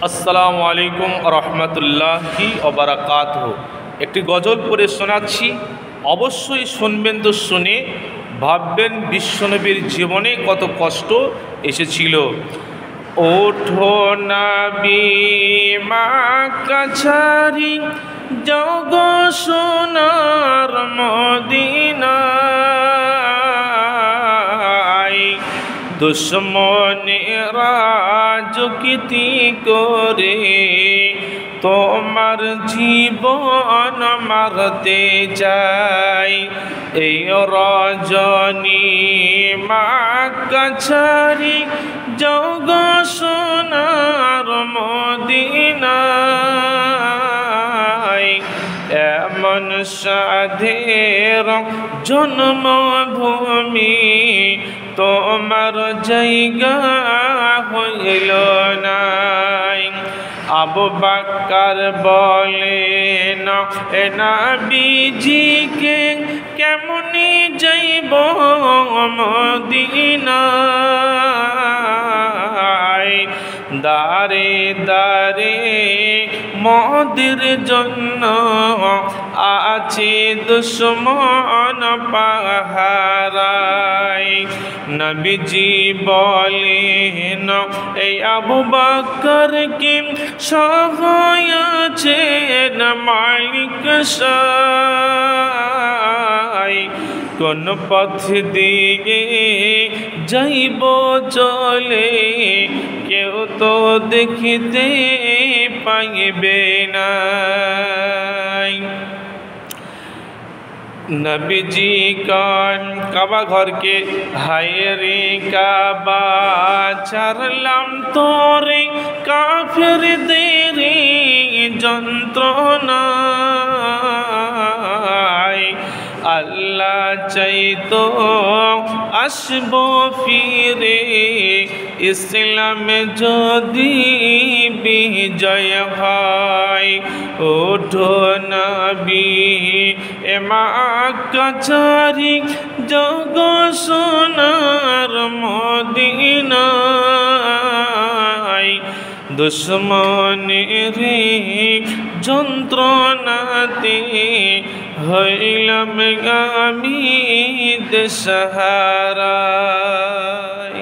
আসসালামু আলাইকুম রহমতুল্লাহি ওবারাকাতুহু। একটি গজল পড়ে শোনাচ্ছি, অবশ্যই শুনবেন। তো শুনে ভাববেন বিশ্বনবীর জীবনে কত কষ্ট এসেছিল। ওঠো নবী মা কাছারি জগ সোনার মদিনায়, দুশ্মনেরা যুক্তি করে তোমার জীবন মারতে যায়। এই রজনী মা কাছারি জগ সোনার মদিনায়, এমন সাধের জন্মভূমি তোমার জায়গা হইল নাই। আবু বকর বলেন, এ নবীজিকে কেমনি যাইব মদিনায়, দারে দারে মোদের জন্য আছে দুশ্মন পাহারায়। নবীজি বলেন, এই আবু বকরকে সহায় আছেন মালিক সায়। কোন পথ দিয়ে যাইব চলে কেউ তো দেখিতে পাইবে না। নবীজি কান কাবা ঘরকে, হায় রে কাবা ছাড়লাম তোরে কাফেরদের যন্ত্রণায়। আল্লাহ চাইতো আসবো ফিরে, ইসলাম যদি বিজয় হয়। ওঠো নবী এ মা কাছারি জগ সোনার মদিনায়, দুশ্মনের যন্ত্রণাতে হইলাম আমি দিশেহারা।